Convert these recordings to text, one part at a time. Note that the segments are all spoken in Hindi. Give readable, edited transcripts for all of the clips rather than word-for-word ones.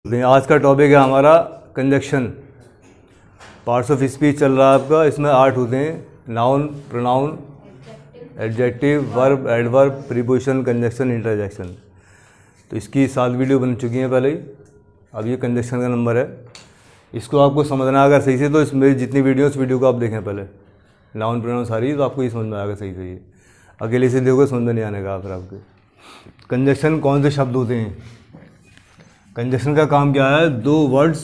आज का टॉपिक है हमारा कंजक्शन। पार्ट्स ऑफ स्पीच चल रहा है आपका। इसमें 8 होते हैं: noun, pronoun, adjective, verb, adverb, preposition, conjunction, interjection. तो इसकी 7 वीडियो बन चुकी हैं पहले ही। अब ये कंजक्शन का नंबर है। इसको आपको समझना अगर सही से, तो इसमें जितनी वीडियो को आप देखें पहले, नाउन प्रोनाउन सारी, तो आपको ये समझ में आएगा सही से। ये अकेले से देखोगे समझ में नहीं आने का फिर आपके। कंजक्शन कौन से शब्द होते हैं? कंजक्शन का काम क्या है? 2 वर्ड्स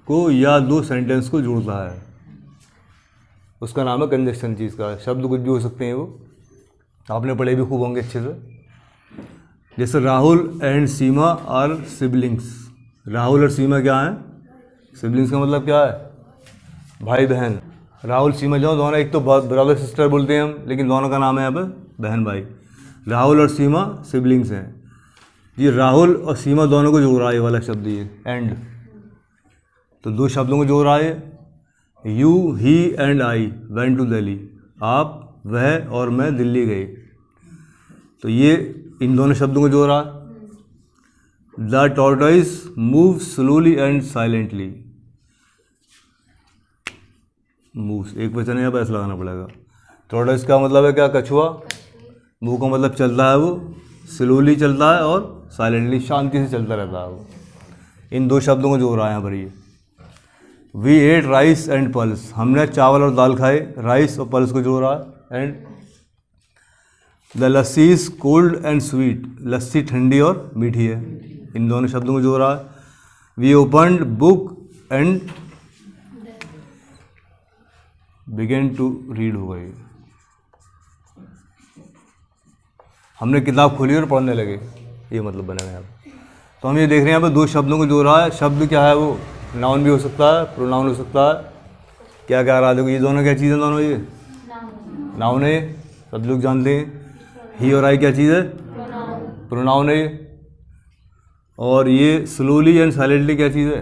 को या 2 सेंटेंस को जोड़ता है, उसका नाम है कंजक्शन। चीज़ का शब्द कुछ भी हो सकते हैं, वो आपने पढ़े भी खूब होंगे अच्छे से। जैसे Rahul and Seema are siblings. Rahul और सीमा क्या हैं? सिबलिंग्स का मतलब क्या है? भाई बहन। राहुल सीमा जो दोनों, एक तो ब्रदर सिस्टर बोलते हैं हम, लेकिन दोनों का नाम है यहाँ पे बहन भाई। राहुल और सीमा सिबलिंग्स हैं। ये राहुल और सीमा दोनों को जोड़ रहा है ये वाला शब्द, ये एंड। तो 2 शब्दों को जोड़ रहा है। You, he and I went to Delhi. आप, वह और मैं दिल्ली गए। तो ये इन दोनों शब्दों को जोड़ रहा है। The tortoise move slowly and silently. Move एक वचन है, यहाँ पर ऐसा लगाना पड़ेगा। टॉर्टोइस का मतलब है क्या? कछुआ। मूव का मतलब चलता है, वो स्लोली चलता है और साइलेंटली शांति से चलता रहता है वो। इन 2 शब्दों को जोड़ रहा है यहाँ पर ये। We ate rice and pulse. हमने चावल और दाल खाए। राइस और पल्स को जोड़ रहा है। And the lassi is cold and sweet. लस्सी ठंडी और मीठी है। इन दोनों शब्दों को जोड़ रहा है। We opened book and began to read हो गई। हमने किताब खोली और पढ़ने लगे, ये मतलब बनेगा यहाँ पर। तो हम ये देख रहे हैं यहाँ पर 2 शब्दों को जोड़ रहा है। शब्द क्या है? वो नाउन भी हो सकता है, प्रोनाउन हो सकता है। क्या क्या रहा? देखो ये दोनों क्या चीज़ है? दोनों ये नाउन है, सब लोग जानते हैं। ही और आई क्या चीज़ है? प्रोनाउन है। और ये स्लोली एंड साइलेंटली क्या चीज़ है?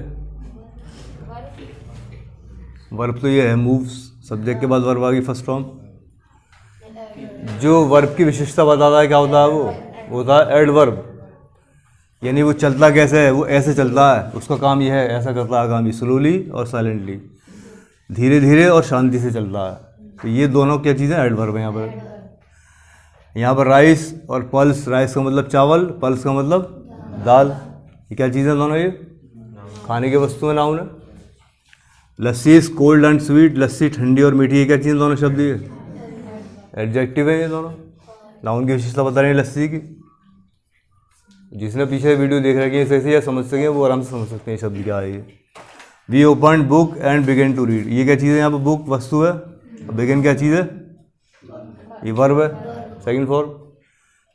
वर्ब। तो ये है मूव्स। सब्जेक्ट के बाद वर्ब आ गई फर्स्ट फॉर्म। जो वर्ब की विशेषता बताता है क्या होता है? वो होता है एडवर्ब। यानी वो चलता कैसे है? वो ऐसे चलता है, उसका काम ये है, ऐसा करता है काम, स्लोली और साइलेंटली, धीरे धीरे और शांति से चलता है। तो ये दोनों क्या चीज़ें? एडवर्ब है यहाँ पर। यहाँ पर राइस और पल्स। राइस का मतलब चावल, पल्स का मतलब दाल। ये क्या चीज़ें दोनों? ये खाने की वस्तु है, नाउन है। लस्सी इज कोल्ड एंड स्वीट। लस्सी ठंडी और मीठी। ये क्या चीज़ें? दोनों शब्द ये एडजेक्टिव है। ये दोनों नाउन की विशेषता बता रहे हैं लस्सी की। जिसने पीछे वीडियो देख रखी है सही या समझ सके, वो आराम से समझ सकते हैं शब्द क्या है ये। We open book and began to read. ये क्या चीज़ है? यहाँ पर बुक वस्तु है, बिगेन क्या चीज़ है? ये वर्ब है, सेकंड फॉर्म।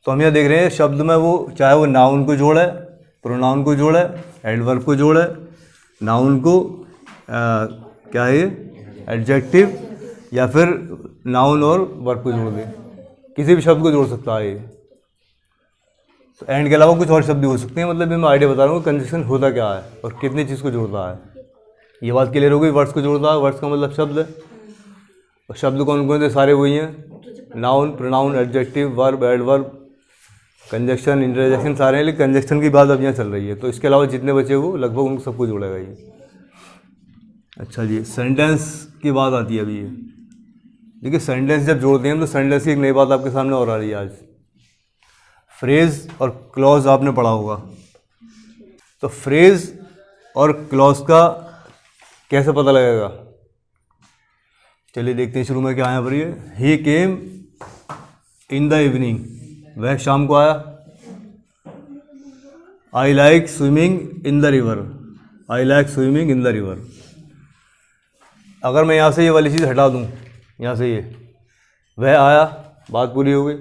तो हम यहाँ देख रहे हैं शब्द में वो, चाहे वो नाउन को जोड़े, प्रोनाउन को जोड़े, एडवर्ब को जोड़े, नाउन को क्या है ये? एडजेक्टिव, या फिर नाउन और वर्ब को जोड़ दे। किसी भी शब्द को जोड़ सकता है ये। तो एंड के अलावा कुछ और शब्द भी हो सकते हैं। मतलब मैं आइडिया बता रहा हूँ कंजक्शन होता क्या है और कितनी चीज़ को जोड़ता है। ये बात क्लियर हो गई। वर्ड्स को जोड़ता है। वर्ड्स का मतलब शब्द है। और शब्द कौन कौन से? सारे वही हैं: noun, pronoun, adjective, verb, adverb, conjunction, interjection, सारे हैं। लेकिन कंजक्शन की बात अब यहाँ चल रही है। तो इसके अलावा जितने बचे वो लगभग उनको सबको जोड़ेगा ये। अच्छा जी, सेंटेंस की बात आती है अभी। ये देखिए, सेंटेंस जब जोड़ते हैं तो सेंटेंस की एक नई बात आपके सामने और आ रही है आज। फ्रेज और क्लॉज आपने पढ़ा होगा। तो फ्रेज और क्लॉज का कैसे पता लगेगा? चलिए देखते हैं शुरू में क्या है पर। ये ही केम इन द इवनिंग। वह शाम को आया। आई like swimming in the river. I like swimming in the river. अगर मैं यहाँ से ये वाली चीज़ हटा दूँ, यहाँ से ये, वह आया, बात पूरी हो गई।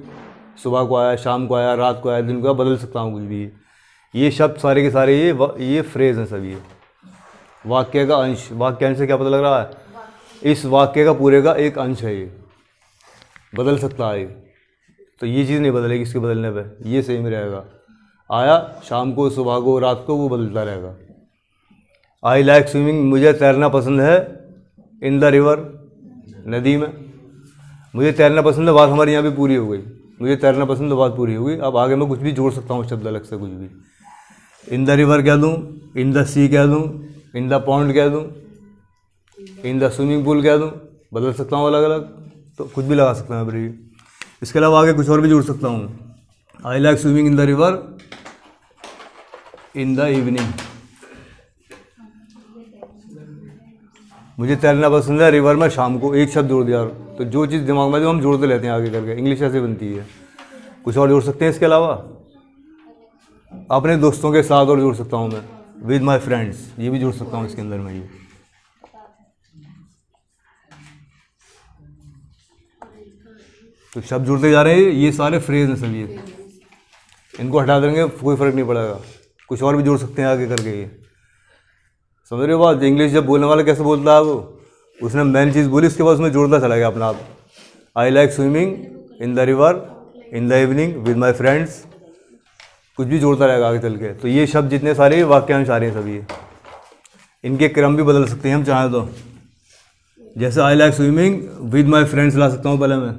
सुबह को आया, शाम को आया, रात को आया, दिन को आया, बदल सकता हूँ कुछ भी। ये शब्द सारे के सारे ये फ्रेज हैं सभी। ये वाक्य का अंश। वाक्यांश से क्या पता लग रहा है? इस वाक्य का पूरे का एक अंश है। ये बदल सकता है। तो ये चीज़ नहीं बदलेगी इसके बदलने पे। ये सही में रहेगा। आया शाम को, सुबह को, रात को, वो बदलता रहेगा। आई लाइक स्विमिंग। मुझे तैरना पसंद है। इन द रिवर, नदी में। मुझे तैरना पसंद है, बात हमारी यहाँ पे पूरी हो गई। मुझे तैरना पसंद है, बात पूरी हो गई। अब आगे मैं कुछ भी जोड़ सकता हूँ शब्द अलग से, कुछ भी। इन द रिवर कह दूँ, इन द सी कह दूँ, इन द पॉन्ड कह दूँ, इन द स्विमिंग पूल कह दूँ, बदल सकता हूँ अलग अलग, तो कुछ भी लगा सकता हूँ यहाँ पर ये। इसके अलावा आगे कुछ और भी जोड़ सकता हूँ। आई like swimming in the river in the evening, मुझे तैरना पसंद है रिवर में शाम को, एक शब्द जोड़ दिया। तो जो चीज़ दिमाग में जो हम जोड़ते रहते हैं आगे करके, इंग्लिश ऐसे बनती है। कुछ और जोड़ सकते हैं इसके अलावा, अपने दोस्तों के साथ और जोड़ सकता हूँ मैं, विद माई फ्रेंड्स, ये भी जोड़ सकता हूँ इसके अंदर में ये। तो शब्द जुड़ते जा रहे हैं, ये सारे फ्रेज हैं सब ये, इनको हटा देंगे कोई फ़र्क नहीं पड़ेगा। कुछ और भी जोड़ सकते हैं आगे करके ये, समझ रहे हो बात। इंग्लिश जब बोलने वाला कैसे बोलता है वो, उसने मेन चीज़ बोली, उसके बाद उसमें जोड़ता चला गया अपना आप। आई like swimming in the river in the evening with my friends, कुछ भी जोड़ता रहेगा आगे चल के। तो ये शब्द जितने सारे वाक्यांश आ रहे हैं सभी ये, इनके क्रम भी बदल सकते हैं हम चाहें तो। जैसे I like swimming with my friends ला सकता हूँ पहले मैं,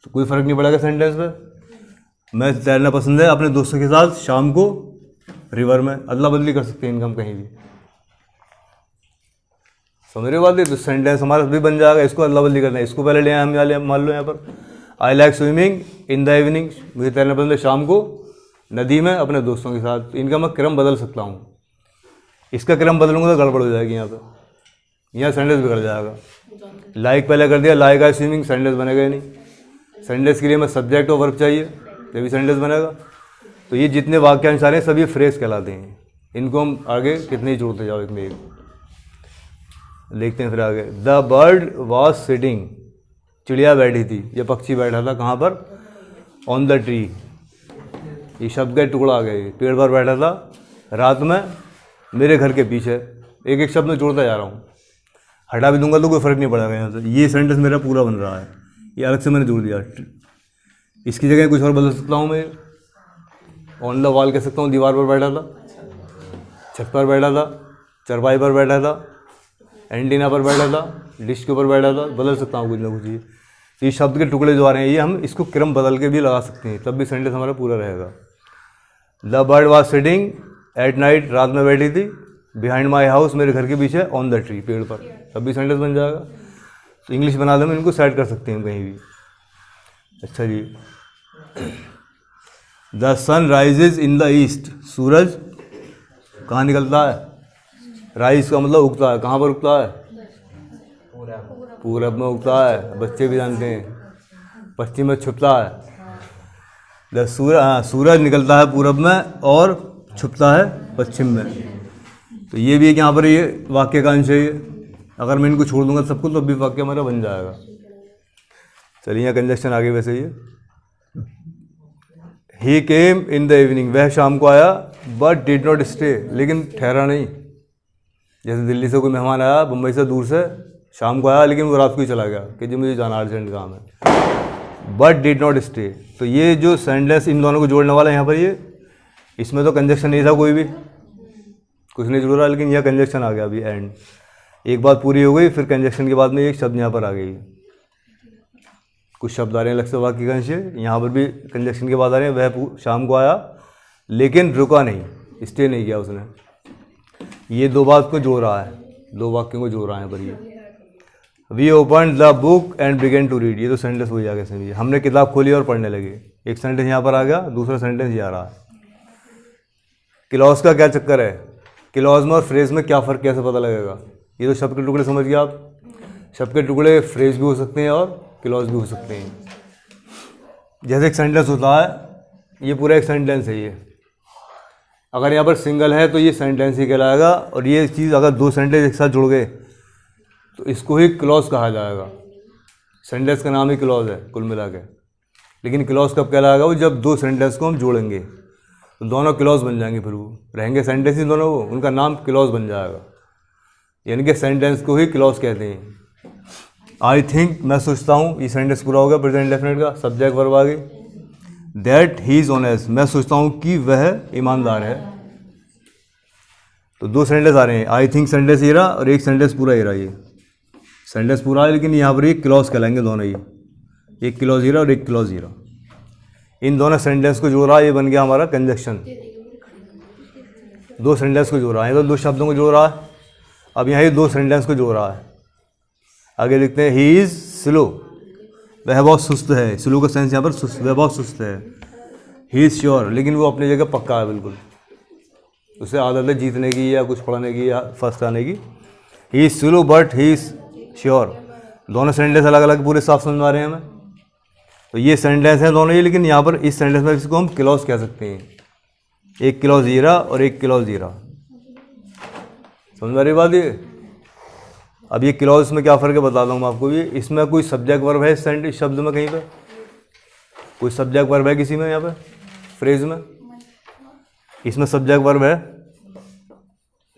तो कोई फ़र्क नहीं पड़ेगा सेंटेंस पे। मैं तैरना पसंद है अपने दोस्तों के साथ शाम को रिवर में, अदला बदली कर सकते हैं इनका हम कहीं भी, समझ रहे हो बात। तो सेंटेंस हमारा भी बन जाएगा, इसको अदला बदली करना है। इसको पहले ले आए हम, मान लो यहाँ पर आई like swimming in the evening, मुझे तैरना पसंद है शाम को नदी में अपने दोस्तों के साथ। तो इनका मैं क्रम बदल सकता हूँ, इसका क्रम बदलूंगा तो गड़बड़ हो जाएगी यहाँ पर, यहाँ सेंटेंस बिगड़ जाएगा। लाइक पहले कर दिया, लाइक आई स्विमिंग, सेंटेंस बनेगा ही नहीं। सेंटेंस के लिए मैं सब्जेक्ट और वर्ब चाहिए, तभी सेंटेंस बनेगा। तो ये जितने वाक्यांश आ रहे हैं सब ये फ्रेज कहलाते हैं, इनको हम आगे कितने ही जोड़ते जाओ एक में एक। देखते हैं फिर आगे। द बर्ड वॉज सिटिंग, चिड़िया बैठी थी, ये पक्षी बैठा था कहाँ पर, ऑन द ट्री, ये शब्द का टुकड़ा आ गया, पेड़ पर बैठा था रात में मेरे घर के पीछे। एक एक शब्द में जोड़ता जा रहा हूँ, हटा भी दूंगा तो कोई फ़र्क नहीं पड़ेगा यहाँ से। ये सेंटेंस मेरा पूरा बन रहा है, ये अलग से मैंने जोड़ दिया। इसकी जगह कुछ और बदल सकता हूँ मैं, ऑन द वॉल कह सकता हूँ, दीवार पर बैठा था, छत पर बैठा था, चरपाई पर बैठा था, एंटीना पर बैठा था, डिश के ऊपर बैठा था, बदल सकता हूँ कुछ ना कुछ। ये शब्द के टुकड़े जो आ रहे हैं ये हम इसको क्रम बदल के भी लगा सकते हैं, तब भी सेंटेंस हमारा पूरा रहेगा। The bird was sitting at night, रात में बैठी थी, बिहाइंड माई हाउस, मेरे घर के पीछे, ऑन द ट्री, पेड़ पर, तब भी सेंटेंस बन जाएगा। तो इंग्लिश बना दे में इनको सेट कर सकते हैं कहीं भी। अच्छा जी। The sun rises in the east, सूरज कहाँ निकलता है, राइज का मतलब उगता है, कहाँ पर उगता है, पूरब में उगता है, बच्चे भी जानते हैं। पश्चिम में छुपता है, सूरज निकलता है पूरब में और छुपता है पश्चिम में। तो ये भी एक यहाँ पर ये वाक्य का अंश है ये। अगर मैं इनको छोड़ दूंगा सबको तो भी वाक्य हमारा बन जाएगा। चलिए यहाँ कंजक्शन आगे वैसे ही है। ही केम इन द इवनिंग, वह शाम को आया, बट डिड नॉट स्टे, लेकिन ठहरा नहीं। जैसे दिल्ली से कोई मेहमान आया, मुंबई से दूर से, शाम को आया लेकिन वो रात को ही चला गया कि जी मुझे जाना अर्जेंट काम है, बट डिड नॉट स्टे। तो ये जो सेंटेंस इन दोनों को जोड़ने वाला है यहाँ पर ये, इसमें तो कंजक्शन नहीं था कोई भी, कुछ नहीं जुड़ रहा, लेकिन यह कंजक्शन आ गया अभी एंड। एक बात पूरी हो गई, फिर कंजक्शन के बाद में एक शब्द यहाँ पर आ गई। कुछ शब्द आ रहे हैं अलग से वाक्य का अंश, यहाँ पर भी कंजक्शन के बाद आ रहे हैं। वह शाम को आया लेकिन रुका नहीं, स्टे नहीं किया उसने। ये दो बात को जोड़ रहा है, दो वाक्यों को जोड़ रहा है पर ये। We open the book and began to read, ये तो सेंटेंस हो जाएगा इसमें। हमने किताब खोली और पढ़ने लगे, एक सेंटेंस यहाँ पर आ गया, दूसरा सेंटेंस ये आ रहा है। क्लॉज का क्या चक्कर है, क्लॉज में और फ्रेज में क्या फ़र्क कैसे पता लगेगा। ये तो शब्द के टुकड़े समझ गए आप, शब्द के टुकड़े फ्रेज भी हो सकते हैं और क्लॉज भी हो सकते हैं। जैसे एक सेंटेंस होता है, ये पूरा एक सेंटेंस है ये, अगर यहाँ पर सिंगल है तो ये सेंटेंस ही कहलाएगा, और ये चीज़ अगर दो सेंटेंस एक साथ जुड़ गए तो इसको ही क्लॉज कहा जाएगा। सेंटेंस का नाम ही क्लॉज है कुल मिला के, लेकिन क्लॉज कब कहलाएगा, वो जब दो सेंटेंस को हम जोड़ेंगे तो दोनों क्लॉज बन जाएंगे, फिर वो रहेंगे सेंटेंस ही दोनों, वो उनका नाम क्लॉज बन जाएगा। यानी कि सेंटेंस को ही क्लॉज कहते हैं। आई थिंक, मैं सोचता हूँ, ये सेंटेंस पूरा हो गया, प्रेजेंट डेफिनेट का, सब्जेक्ट वर्ब आ गई। दैट ही इज़ ऑनेस्ट, मैं सोचता हूँ कि वह ईमानदार है। तो दो सेंटेंस आ रहे हैं, आई थिंक सेंटेंस ये रहा और एक सेंटेंस पूरा ये रहा। ये सेंटेंस पूरा है लेकिन यहाँ पर एक क्लॉज कहलाएंगे दोनों ही, एक क्लॉज ही रहा और एक क्लॉज ही रहा। इन दोनों सेंटेंस को जोड़ा, ये बन गया हमारा कंजक्शन। दो सेंटेंस को जोड़ रहा है, तो दो शब्दों को जोड़ रहा है। अब यहाँ ये दो सेंटेंस को जोड़ रहा है। आगे लिखते हैं ही इज़ स्लो, वह बहुत सुस्त है। स्लो का सेंस यहाँ पर सुस्त, वह बहुत सुस्त है। ही इज़ श्योर, लेकिन वो अपनी जगह पक्का है बिल्कुल, उसे आदत है जीतने की या कुछ पढ़ने की या फर्स्ट आने की। He is slow but he is sure. दोनों सेंटेंस अलग अलग पूरे साफ समझ में आ रहे हैं हमें। तो ये सेंटेंस हैं दोनों ये, लेकिन यहाँ पर इस सेंटेंस में इसको हम क्लॉज कह सकते हैं। एक क्लॉज ये रहा और एक क्लॉज ये रहा। समझ में आ रही बात ये? अब ये क्लॉज में क्या फ़र्क है बताता हूँ मैं आपको। ये इसमें कोई सब्जेक्ट वर्ब है इस शब्द में, कहीं पे कोई सब्जेक्ट वर्ब है किसी में, यहाँ पे फ्रेज में इसमें सब्जेक्ट वर्ब है,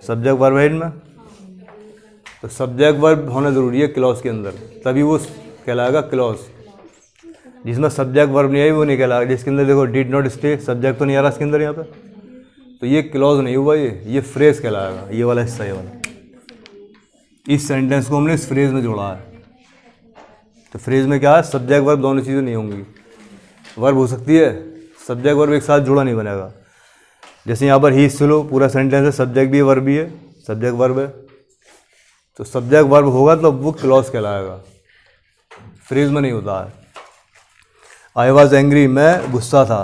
सब्जेक्ट वर्ब है इनमें। तो सब्जेक्ट वर्ब होना ज़रूरी है क्लॉज के अंदर, तभी वो कहलाएगा क्लॉज। जिसमें सब्जेक्ट वर्ब नहीं आई वो नहीं कहलाएगा। जिसके अंदर देखो डिड नॉट स्टे, सब्जेक्ट तो नहीं आ रहा इसके अंदर यहाँ पे, तो ये क्लॉज नहीं हुआ, ये फ्रेज कहलाएगा। ये वाला हिस्सा, ये वाला, इस सेंटेंस को हमने इस फ्रेज में जोड़ा है। तो फ्रेज में क्या है, सब्जेक्ट वर्ब दोनों चीज़ें नहीं होंगी। वर्ब हो सकती है, सब्जेक्ट वर्ब एक साथ जुड़ा नहीं बनेगा। जैसे यहाँ पर ही स्लो पूरा सेंटेंस है, सब्जेक्ट भी है वर्ब भी है, सब्जेक्ट वर्ब है, तो सब्जेक्ट वर्ब होगा तो वो क्लॉज कहलाएगा, फ्रेज में नहीं होता है। आई वॉज एंग्री, मैं गुस्सा था,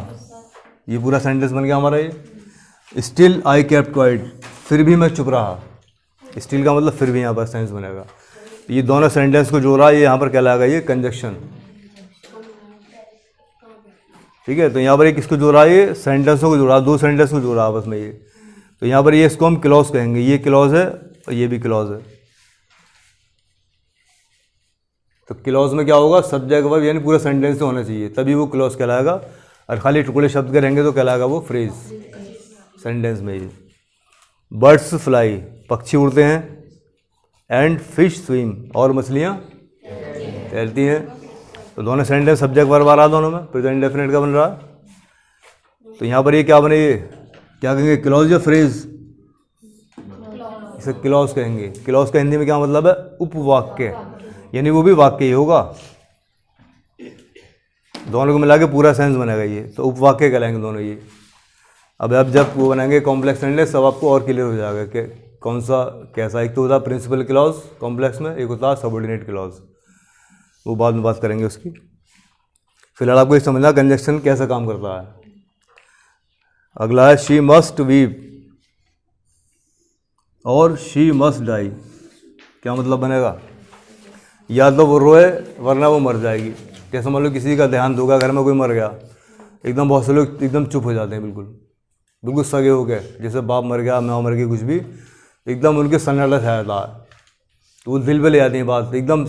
ये पूरा सेंटेंस बन गया हमारा ये। स्टिल आई केप्ट क्वाइट, फिर भी मैं चुप रहा। स्टिल का मतलब फिर भी यहाँ पर सेंस बनेगा। ये दोनों सेंटेंस को जोड़ा, ये यहाँ पर कहलाएगा ये कंजक्शन। ठीक है, तो यहाँ पर एक किसको जोड़ा, ये सेंटेंसों को जोड़ा, दो सेंटेंस को जोड़ा आपस में ये। तो यहाँ पर ये इसको हम क्लॉज कहेंगे, ये क्लॉज है और ये भी क्लॉज है। तो क्लॉज में क्या होगा, सब्जेक्ट वर्ब यानी पूरा सेंटेंस होना चाहिए, तभी वो क्लॉज कहलाएगा। और खाली टुकड़े शब्द के रहेंगे तो कहलाएगा वो फ्रेज सेंटेंस में ही। बर्ड्स फ्लाई, पक्षी उड़ते हैं। एंड फिश स्विम, और मछलियाँ तैरती हैं। तो दोनों सेंटेंस सब्जेक्ट वर्ब आ रहा है, दोनों में प्रेजेंट डेफिनेट का बन रहा है। तो यहाँ पर ये क्या बने, ये क्या कहेंगे, क्लॉज या फ्रेज? इसे क्लॉज कहेंगे। क्लॉज का हिंदी में क्या मतलब है, उपवाक्य, यानी वो भी वाक्य ही होगा। दोनों को मिला के पूरा सेंस बनेगा ये, तो उपवाक्य कहलाएंगे दोनों ये। अब जब वो बनाएंगे कॉम्प्लेक्स सेंटेंस, सब आपको और क्लियर हो जाएगा कि कौन सा कैसा। एक तो होता है प्रिंसिपल क्लॉज कॉम्प्लेक्स में, एक होता है सबऑर्डिनेट क्लॉज, वो बाद में बात करेंगे उसकी। फिलहाल आपको ये समझना कंजक्शन कैसा काम करता है। अगला है शी मस्ट वीप और शी मस्ट डाई। क्या मतलब बनेगा, या तो वो रोए वरना वो मर जाएगी। जैसे मान लो किसी का देहांत होगा, घर में कोई मर गया, एकदम बहुत से लोग एकदम चुप हो जाते हैं, बिल्कुल सगे हो गए, जैसे बाप मर गया, माँ मर गई, कुछ भी एकदम उनके सन्नाटा छाया था, तो वो दिल पे ले जाती हैं बात, एकदम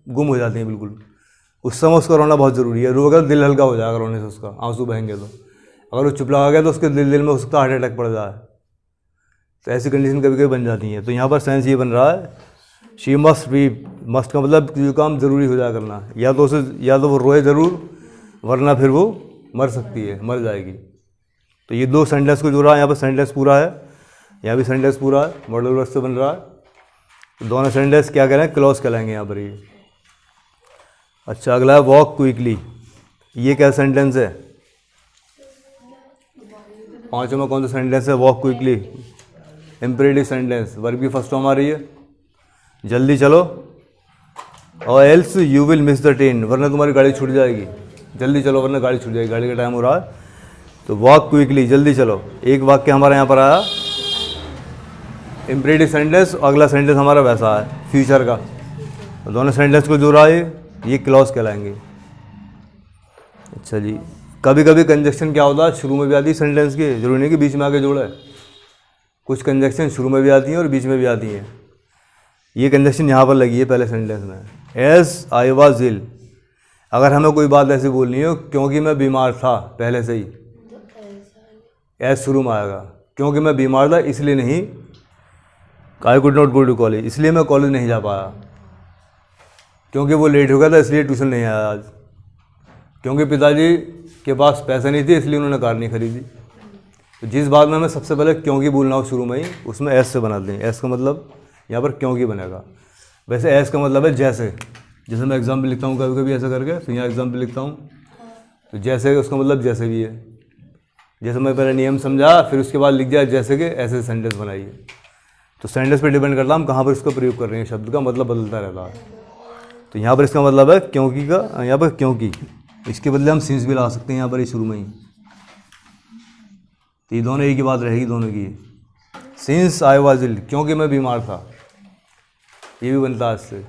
गुम हो जाती हैं बिल्कुल। उस समय उसका रोना बहुत ज़रूरी है। रोएगा तो दिल हल्का हो जाएगा रोने से, उसका आंसू बहेंगे तो। अगर वो चुप लगा गया तो उसके दिल में उसका हार्ट अटैक पड़ जाए। तो ऐसी कंडीशन कभी कभी बन जाती हैं। तो यहाँ पर सेंस ये बन रहा है, शी मस्ट बी, मस्ट का मतलब जो काम ज़रूरी हो जाया करना, या तो वो रोए ज़रूर, वरना फिर वो मर सकती है, मर जाएगी। तो ये दो सेंटेंस को जोड़ा, यहाँ पर सेंटेंस पूरा है, यहाँ भी सेंटेंस पूरा है, मॉडल वर्ड से बन रहा है। तो दोनों सेंटेंस क्या कह रहे हैं, क्लॉज कहलाएंगे यहाँ पर ये। अच्छा, अगला है वॉक क्विकली। ये क्या सेंटेंस है, पांचों में कौन सा सेंटेंस है, walk quickly, imperative sentence, verb की फर्स्ट फॉर्म आ रही है, जल्दी चलो, और else you will miss the train, वरना तुम्हारी गाड़ी छूट जाएगी। जल्दी चलो वरना गाड़ी छूट जाएगी, गाड़ी का टाइम हो रहा है। तो वॉक क्विकली, जल्दी चलो। एक वाक्य हमारा यहाँ पर आया इम्पेरेटिव सेंटेंस, अगला सेंटेंस हमारा वैसा है फ्यूचर का। तो दोनों सेंटेंस को जोड़ा है, ये क्लॉज कहलाएंगे। अच्छा जी, कभी कभी कंजक्शन क्या होता है, शुरू में भी आती है सेंटेंस के, जरूरी नहीं कि बीच में आके जोड़ा है। कुछ कंजक्शन शुरू में भी आती हैं और बीच में भी आती हैं। ये कंजक्शन यहाँ पर लगी है पहले सेंटेंस में, एज आई वॉज इल। अगर हमें कोई बात ऐसी बोलनी हो, क्योंकि मैं बीमार था पहले से ही, एज शुरू में आएगा। क्योंकि मैं बीमार था इसलिए नहीं, I could not go to college, इसलिए मैं कॉलेज नहीं जा पाया। क्योंकि वो लेट हो गया था इसलिए ट्यूशन नहीं आया आज। क्योंकि पिताजी के पास पैसे नहीं थे इसलिए उन्होंने कार नहीं खरीदी। तो जिस बात में हमें सबसे पहले क्योंकि बोलना हो शुरू में ही, उसमें एस से बनाते हैं। एस का मतलब यहाँ पर क्योंकि बनेगा। वैसे एस का मतलब है जैसे, जैसे मैं एग्जाम्पल लिखता हूँ कभी कभी ऐसा करके, तो यहाँ एग्जाम्पल लिखता हूँ, तो जैसे उसका मतलब जैसे भी है। जैसे मैं पहले नियम समझा, फिर उसके बाद लिख दिया जैसे कि ऐसे सेंटेंस बनाइए। तो सेंटेंस पे डिपेंड करता है हम कहाँ पर इसको प्रयोग कर रहे हैं, शब्द का मतलब बदलता रहता है। तो यहाँ पर इसका मतलब है क्योंकि का, यहाँ पर क्योंकि, इसके बदले हम सिंस भी ला सकते हैं यहाँ पर ही शुरू में ही। तो ये दोनों एक ही बात रहेगी दोनों की। सिंस आई वाज इल, क्योंकि मैं बीमार था, ये भी बनता है इससे।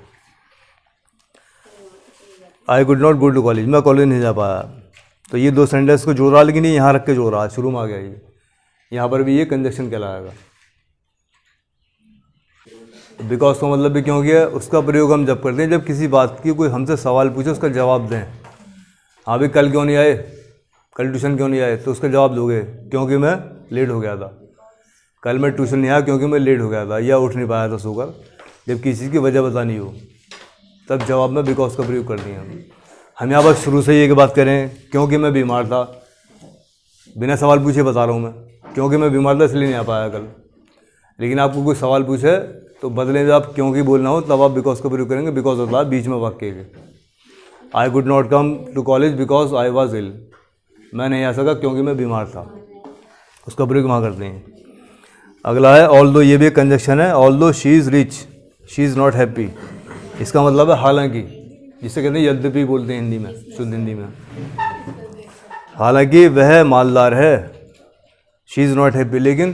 I could not go to college, मैं कॉलेज नहीं जा पाया। तो ये दो सेंटेंस को जोड़ रहा, लेकिन ये यहाँ रख के जोड़ रहा है, शुरू में आ गया ये। यहाँ पर भी ये कंजक्शन कहलाएगा। बिकॉज का मतलब भी क्योंकि है, उसका प्रयोग हम जब करते हैं जब किसी बात की कोई हमसे सवाल पूछे उसका जवाब दें। हाँ भाई कल क्यों नहीं आए, कल ट्यूशन क्यों नहीं आए, तो उसका जवाब दोगे क्योंकि मैं लेट हो गया था। कल मैं ट्यूशन नहीं आया क्योंकि मैं लेट हो गया था, या उठ नहीं पाया था सोकर। जब किसी चीज़ की वजह बतानी हो तब जवाब में बिकॉज का प्रयोग कर दिए हम यहाँ पर शुरू से ये बात करें क्योंकि मैं बीमार था, बिना सवाल पूछे बता रहा हूँ मैं, क्योंकि मैं बीमार था इसलिए नहीं आ पाया कल। लेकिन आपको कोई सवाल पूछे तो बदले जब आप क्योंकि बोलना हो तब आप बिकॉज का प्रयोग करेंगे। बिकॉज होता है बीच में वाक्य के। I could not come to college because I was ill, मैं नहीं आ सका क्योंकि मैं बीमार था, उसका प्रयोग वहाँ करते हैं। अगला है ऑल दो, ये भी एक कंजक्शन है। ऑल दो she is rich she is not happy, इसका मतलब है हालांकि, जिसे कहते हैं यद्यपि बोलते हैं हिंदी में, शुद्ध हिंदी में। हालांकि वह मालदार है, शी इज़ नॉट हैप्पी, लेकिन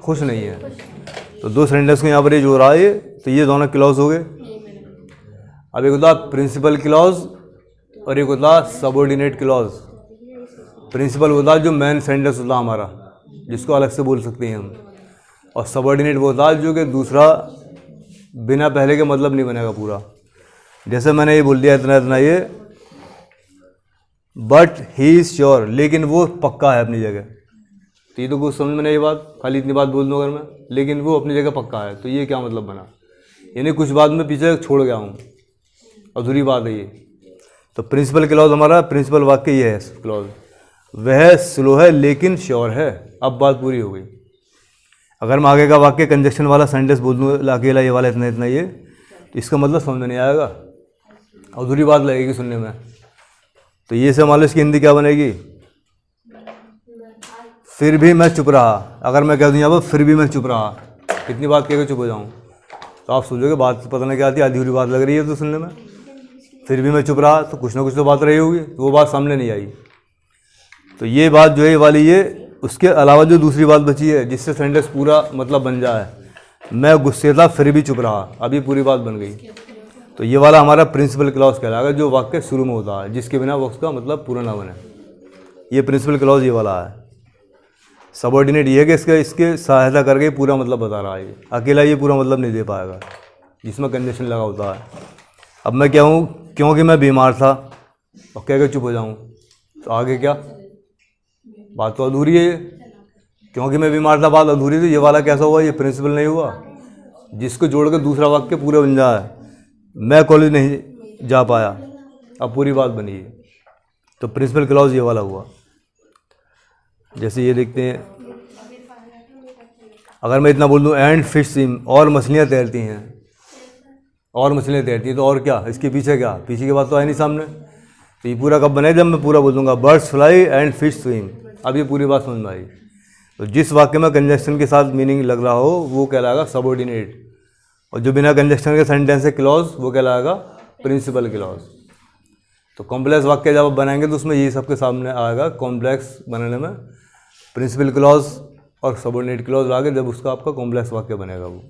खुश नहीं है। तो दो सेंटेंस को यहाँ पर ये जो रहा है, तो ये दोनों क्लॉज हो गए। अब एक होता प्रिंसिपल क्लॉज और एक होता सबऑर्डिनेट क्लॉज। प्रिंसिपल होता जो मेन सेंटेंस होता हमारा, जिसको अलग से बोल सकते हैं हम, और सबऑर्डिनेट वो होता जो कि दूसरा बिना पहले के मतलब नहीं बनेगा पूरा। जैसे मैंने ये बोल दिया इतना इतना ये, बट ही इज़ श्योर, लेकिन वो पक्का है अपनी जगह। तो ये तो कुछ समझ में नहीं ये बात, खाली इतनी बात बोल दूँ अगर मैं, लेकिन वो अपनी जगह पक्का है, तो ये क्या मतलब बना, यानी कुछ बात में पीछे छोड़ गया हूँ, अधूरी बात है ये। तो प्रिंसिपल क्लॉज हमारा प्रिंसिपल वाक्य ये है क्लॉज, वह स्लो है लेकिन श्योर है। अब बात पूरी हो गई। अगर मैं आगे का वाक्य कंजक्शन वाला सेंटेंस बोल दूँ अकेला ये वाला इतना इतना ये, तो इसका मतलब समझ में नहीं आएगा, अधूरी बात लगेगी सुनने में। तो ये से मान लो इसकी हिंदी क्या बनेगी, फिर भी मैं चुप रहा। अगर मैं कह दूँ यहाँ पर फिर भी मैं चुप रहा, कितनी बात कह के चुप हो जाऊँ, तो आप सोचोगे बात पता नहीं क्या आती है, अधूरी बात लग रही है तो सुनने में। फिर भी मैं चुप रहा तो कुछ ना कुछ तो बात रही होगी, तो वो बात सामने नहीं आई। तो ये बात जो है ये वाली ये, उसके अलावा जो दूसरी बात बची है जिससे सेंटेंस पूरा मतलब बन जाए, मैं गुस्से था फिर भी चुप रहा, अभी पूरी बात बन गई। तो ये वाला हमारा प्रिंसिपल क्लॉज कहलाएगा, जो वाक्य शुरू में होता है, जिसके बिना वो उसका मतलब पूरा ना बने। ये प्रिंसिपल क्लॉज ये वाला है। सबऑर्डिनेट ये है कि इसके सहायता करके पूरा मतलब बता रहा है, अकेला ये पूरा मतलब नहीं दे पाएगा, जिसमें कंडीशन लगा होता है। अब मैं क्या हूँ, क्योंकि मैं बीमार था और कह के चुप हो जाऊँ, तो आगे क्या, बात तो अधूरी है। क्योंकि मैं बीमार था बात अधूरी थी, ये वाला कैसा हुआ, ये प्रिंसिपल नहीं हुआ, जिसको जोड़ के दूसरा वाक्य पूरा बन जाए। मैं कॉलेज नहीं जा पाया, अब पूरी बात बनी है। तो प्रिंसिपल क्लॉज ये वाला हुआ। जैसे ये देखते हैं, अगर मैं इतना बोल दूँ एंड फिश स्विम, और मछलियाँ तैरती हैं, और मछलियाँ तैरती हैं, तो और क्या, इसके पीछे क्या, पीछे की बात तो है नहीं सामने। तो ये पूरा कब बने, जब मैं पूरा बोल दूँगा birds fly and fish swim. अब ये पूरी बात समझ में आई। तो जिस वाक्य में कंजक्शन के साथ मीनिंग लग रहा हो वो कहलाएगा सबऑर्डिनेट, और जो बिना कंजक्शन के सेंटेंस है क्लॉज वो कहलाएगा प्रिंसिपल क्लॉज। तो कॉम्प्लेक्स वाक्य जब आप बनाएंगे तो उसमें ये सबके सामने आएगा। कॉम्प्लेक्स बनाने में प्रिंसिपल क्लॉज और सबऑर्डिनेट क्लॉज आगे, जब उसका आपका कॉम्प्लेक्स वाक्य बनेगा वो।